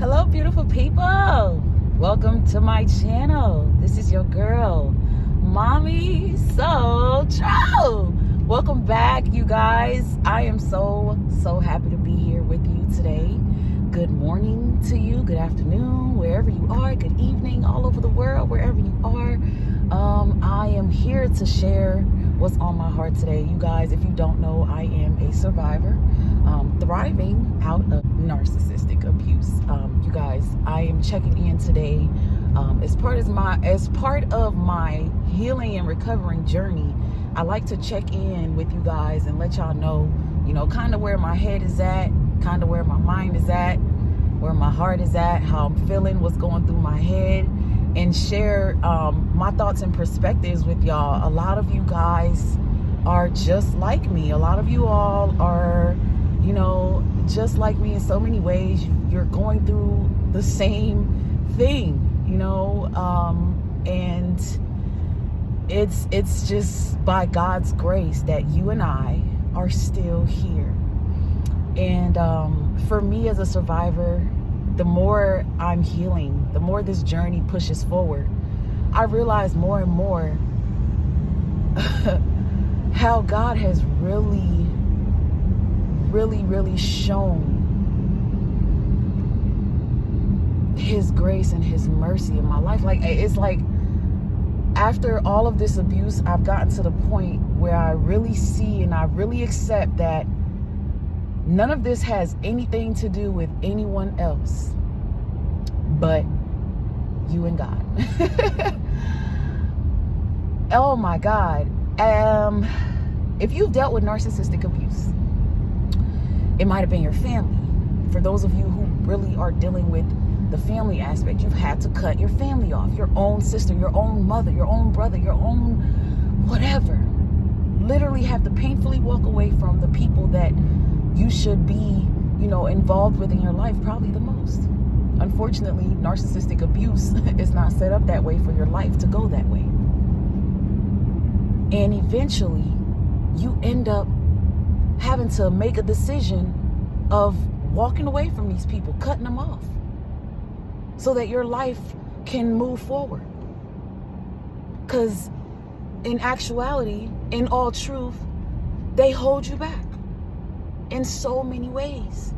Hello, beautiful people. Welcome to my channel. This is your girl, Mommy So True. Welcome back, you guys. I am so happy to be here with you today. Good morning to you, good afternoon, wherever you are, good evening, all over the world, wherever you are. I am here to share what's on my heart today. You guys, if you don't know, I am a survivor, thriving out of narcissistic abuse. You guys, I am checking in today as part of my healing and recovering journey. I like to check in with you guys and let y'all know, kind of where my head is at, kind of where my mind is at, where my heart is at, how I'm feeling, what's going through my head, and share my thoughts and perspectives with y'all. A lot of you guys are just like me. A lot of you all are, just like me in so many ways. You're going through the same thing, and it's just by God's grace that you and I are still here. And for me as a survivor, the more I'm healing, the more this journey pushes forward, I realize more and more how God has really shown His grace and His mercy in my life. It's like after all of this abuse, I've gotten to the point where I really see and I really accept that none of this has anything to do with anyone else but you and God. Oh my God. If you've dealt with narcissistic abuse, it might have been your family. For those of you who really are dealing with the family aspect, you've had to cut your family off, your own sister, your own mother, your own brother, your own whatever. Literally have to painfully walk away from the people that you should be, involved with in your life probably the most. Unfortunately, narcissistic abuse is not set up that way for your life to go that way. And eventually, you end up having to make a decision of walking away from these people, cutting them off, so that your life can move forward. Because in actuality, in all truth, they hold you back in so many ways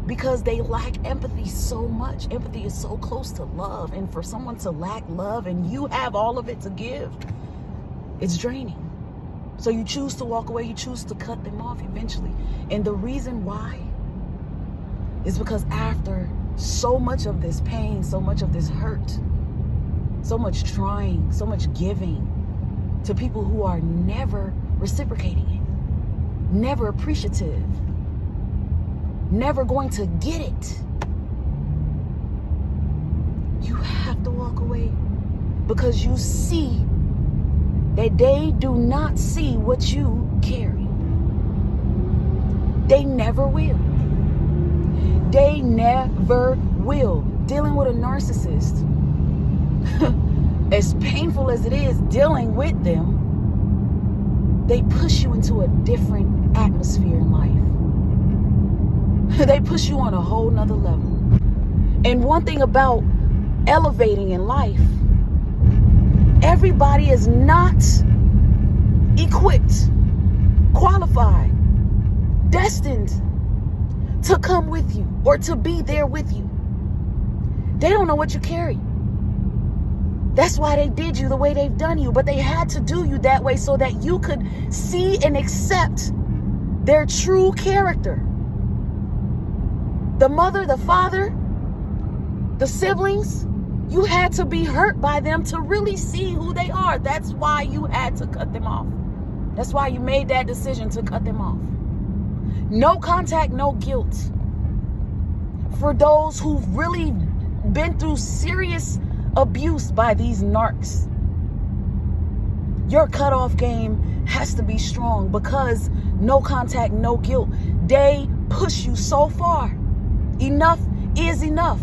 because they lack empathy so much. Empathy is so close to love, and for someone to lack love and you have all of it to give, it's draining. So you choose to walk away, you choose to cut them off eventually. And the reason why is because after so much of this pain, so much of this hurt, so much trying, so much giving to people who are never reciprocating it, never appreciative, never going to get it, you have to walk away because you see that they do not see what you carry. They never will. They never will. Dealing with a narcissist, as painful as it is dealing with them, they push you into a different atmosphere in life. They push you on a whole nother level. And one thing about elevating in life, everybody is not equipped, qualified, destined to come with you or to be there with you. They don't know what you carry. That's why they did you the way they've done you, but they had to do you that way so that you could see and accept their true character. The mother, the father, the siblings, you had to be hurt by them to really see who they are. That's why you had to cut them off. That's why you made that decision to cut them off. No contact, no guilt. For those who've really been through serious abuse by these narcs, your cutoff game has to be strong because no contact, no guilt. They push you so far. Enough is enough.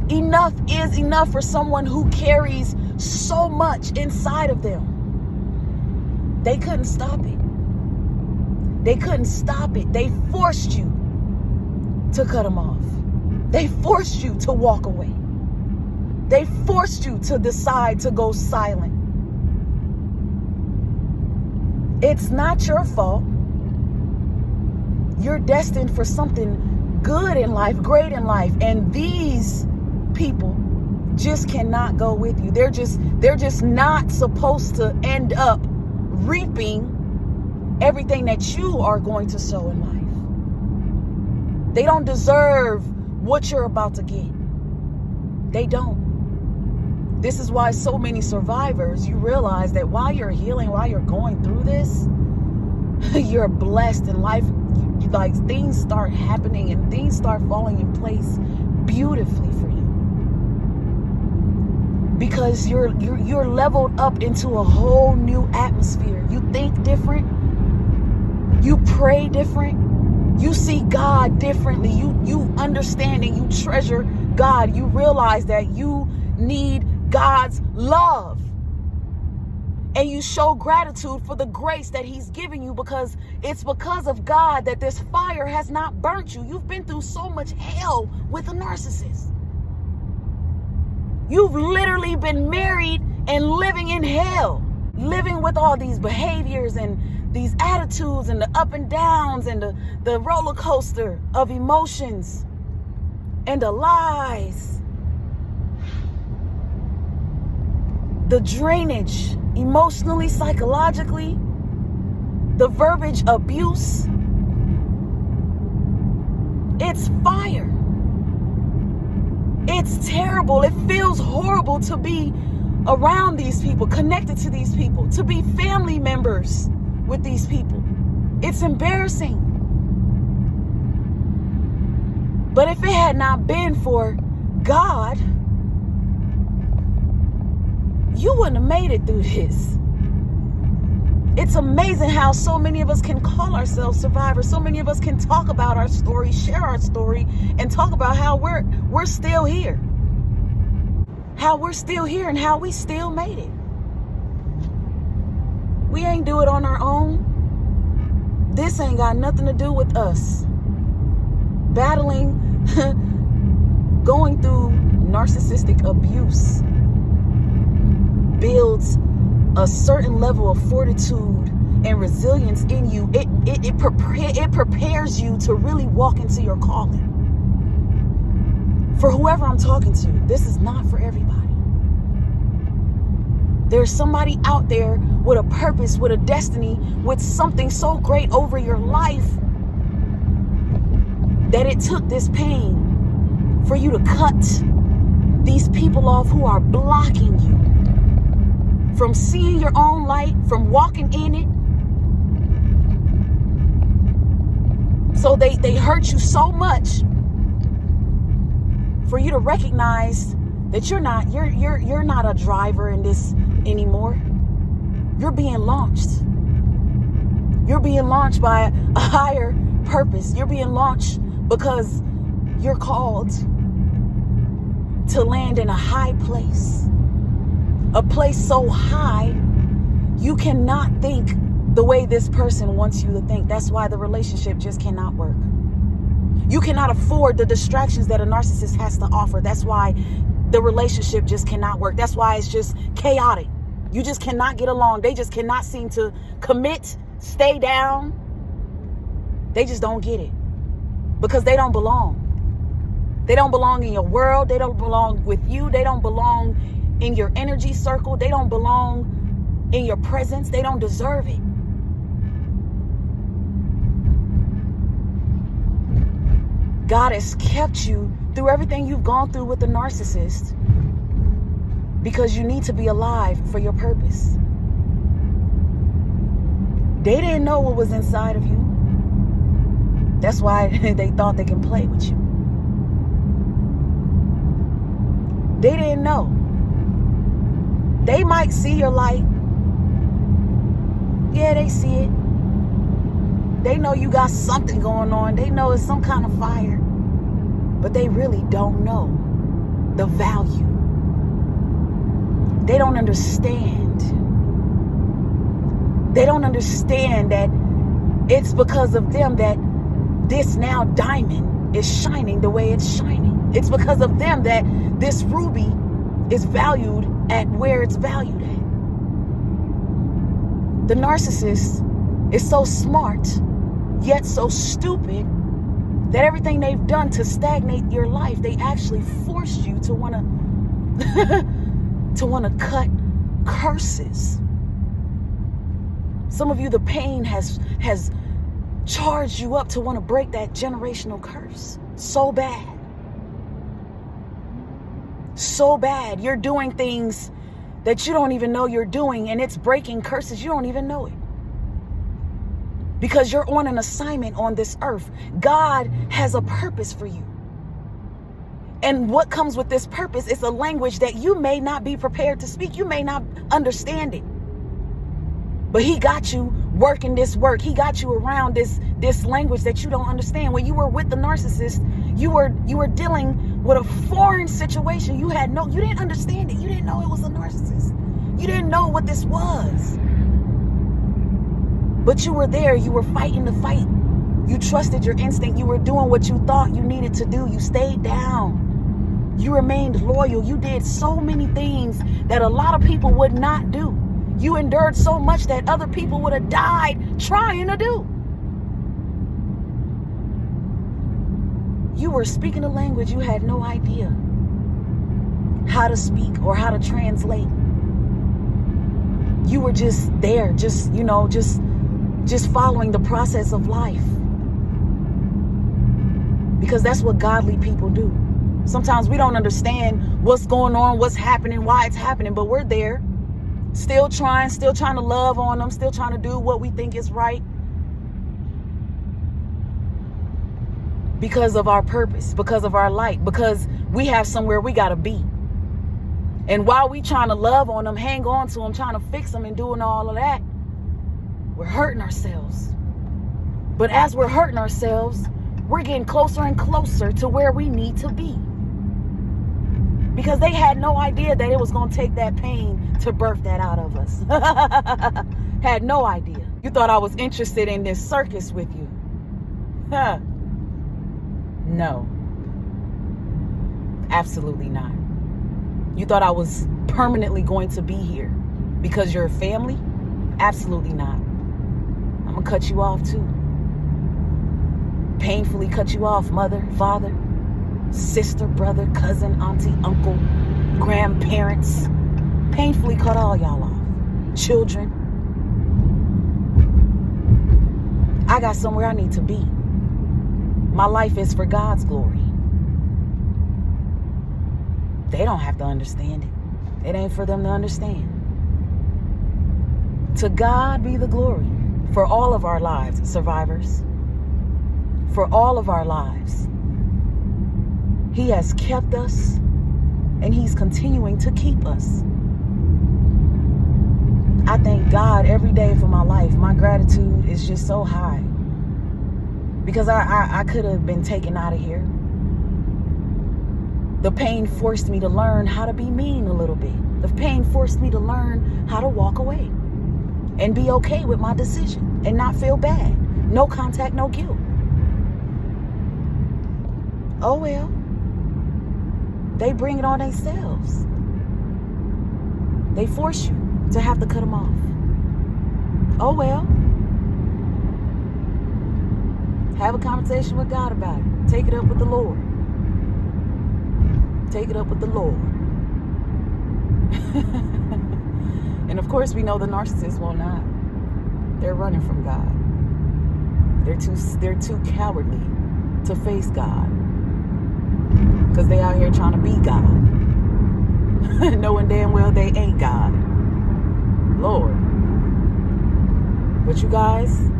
Enough is enough for someone who carries so much inside of them. They couldn't stop it. They couldn't stop it. They forced you to cut them off. They forced you to walk away. They forced you to decide to go silent. It's not your fault. You're destined for something good in life, great in life. And these people just cannot go with you. They're just not supposed to end up reaping everything that you are going to sow in life. They don't deserve what you're about to get. They don't. This is why so many survivors, you realize that while you're healing, while you're going through this, you're blessed in life. Like things start happening and things start falling in place beautifully for you. Because you're leveled up into a whole new atmosphere. You think different. You pray different. You see God differently. You understand and you treasure God. You realize that you need God's love. And you show gratitude for the grace that he's given you, because it's because of God that this fire has not burnt you. You've been through so much hell with a narcissist. You've literally been married and living in hell, living with all these behaviors and these attitudes and the up and downs and the roller coaster of emotions and the lies, the drainage, emotionally, psychologically, the verbiage abuse. It's fire. It's terrible. It feels horrible to be around these people, connected to these people, to be family members with these people. It's embarrassing. But if it had not been for God, you wouldn't have made it through this. It's amazing how so many of us can call ourselves survivors. So many of us can talk about our story, share our story, and talk about how we're still here. How we're still here and how we still made it. We ain't do it on our own. This ain't got nothing to do with us. Battling, going through narcissistic abuse builds a certain level of fortitude and resilience in you. It prepares you to really walk into your calling. For whoever I'm talking to, this is not for everybody. There's somebody out there with a purpose, with a destiny, with something so great over your life that it took this pain for you to cut these people off who are blocking you from seeing your own light, from walking in it. So they hurt you so much for you to recognize that you're not a driver in this anymore. You're being launched. You're being launched by a higher purpose. You're being launched because you're called to land in a high place. A place so high, you cannot think the way this person wants you to think. That's why the relationship just cannot work. You cannot afford the distractions that a narcissist has to offer. That's why the relationship just cannot work. That's why it's just chaotic. You just cannot get along. They just cannot seem to commit, stay down. They just don't get it because they don't belong. They don't belong in your world. They don't belong with you. They don't belong in your energy circle. They don't belong in your presence. They don't deserve it. God has kept you through everything you've gone through with the narcissist because you need to be alive for your purpose. They didn't know what was inside of you. That's why they thought they can play with you. They didn't know. They might see your light. Yeah, they see it. They know you got something going on. They know it's some kind of fire. But they really don't know the value. They don't understand. They don't understand that it's because of them that this now diamond is shining the way it's shining. It's because of them that this ruby is valued at where it's valued at. The narcissist is so smart, yet so stupid, that everything they've done to stagnate your life, they actually forced you to want to cut curses. Some of you, the pain has charged you up to want to break that generational curse so bad. So bad. You're doing things that you don't even know you're doing, and it's breaking curses. You don't even know it. Because you're on an assignment on this earth. God has a purpose for you. And what comes with this purpose is a language that you may not be prepared to speak. You may not understand it. But he got you working this work. He got you around this language that you don't understand. When you were with the narcissist, you were dealing with a foreign situation. You didn't understand it. You didn't know it was a narcissist. You didn't know what this was. But you were there. You were fighting the fight. You trusted your instinct. You were doing what you thought you needed to do. You stayed down. You remained loyal. You did so many things that a lot of people would not do. You endured so much that other people would have died trying to do. You were speaking a language you had no idea how to speak or how to translate. You were just there, just following the process of life. Because that's what godly people do. Sometimes we don't understand what's going on, what's happening, why it's happening, but we're there. Still trying to love on them, still trying to do what we think is right. Because of our purpose, because of our light, because we have somewhere we got to be. And while we trying to love on them, hang on to them, trying to fix them and doing all of that, we're hurting ourselves. But as we're hurting ourselves, we're getting closer and closer to where we need to be. Because they had no idea that it was going to take that pain to birth that out of us. Had no idea. You thought I was interested in this circus with you. Huh. No. Absolutely not. You thought I was permanently going to be here because you're a family? Absolutely not. I'm going to cut you off too. Painfully cut you off, mother, father, sister, brother, cousin, auntie, uncle, grandparents. Painfully cut all y'all off. Children. I got somewhere I need to be. My life is for God's glory. They don't have to understand it. It ain't for them to understand. To God be the glory for all of our lives, survivors. For all of our lives. He has kept us, and he's continuing to keep us. I thank God every day for my life. My gratitude is just so high. Because I could have been taken out of here. The pain forced me to learn how to be mean a little bit. The pain forced me to learn how to walk away. And be okay with my decision. And not feel bad. No contact, no guilt. Oh well. They bring it on themselves. They force you to have to cut them off. Oh well. Have a conversation with God about it. Take it up with the Lord. Take it up with the Lord. And of course we know the narcissists will not. They're running from God. They're too cowardly to face God. Because they out here trying to be God. Knowing damn well they ain't God. Lord. But you guys,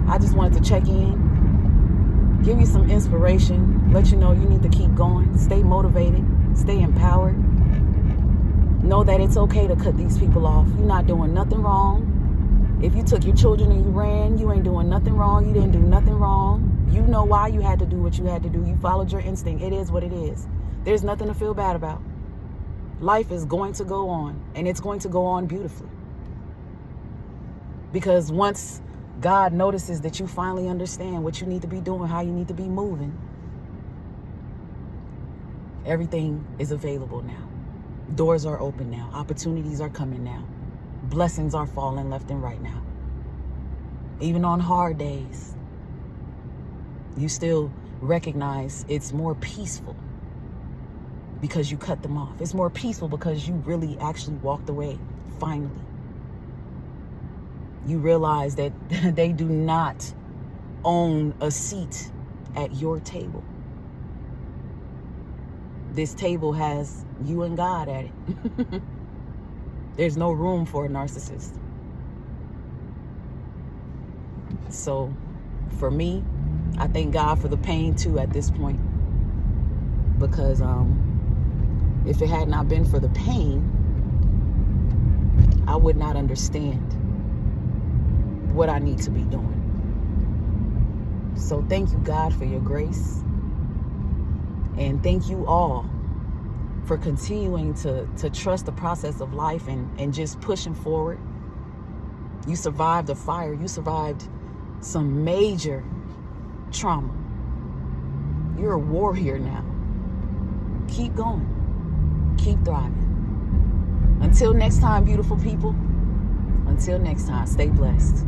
I just wanted to check in, give you some inspiration, let you know you need to keep going, stay motivated, stay empowered. Know that it's okay to cut these people off. You're not doing nothing wrong. If you took your children and you ran, you ain't doing nothing wrong. You didn't do nothing wrong. You know why you had to do what you had to do. You followed your instinct. It is what it is. There's nothing to feel bad about. Life is going to go on, and it's going to go on beautifully. Because once God notices that you finally understand what you need to be doing, how you need to be moving, Everything is available now. Doors are open now. Opportunities are coming now. Blessings are falling left and right now. Even on hard days, you still recognize it's more peaceful because you cut them off. It's more peaceful because you really actually walked away, finally. You realize that they do not own a seat at your table. This table has you and God at it. There's no room for a narcissist. So for me, I thank God for the pain too at this point, because if it had not been for the pain, I would not understand what I need to be doing. So thank you, God, for your grace. And thank you all for continuing to trust the process of life and just pushing forward. You survived a fire. You survived some major trauma. You're a warrior now. Keep going. Keep thriving. Until next time, beautiful people. Until next time, stay blessed.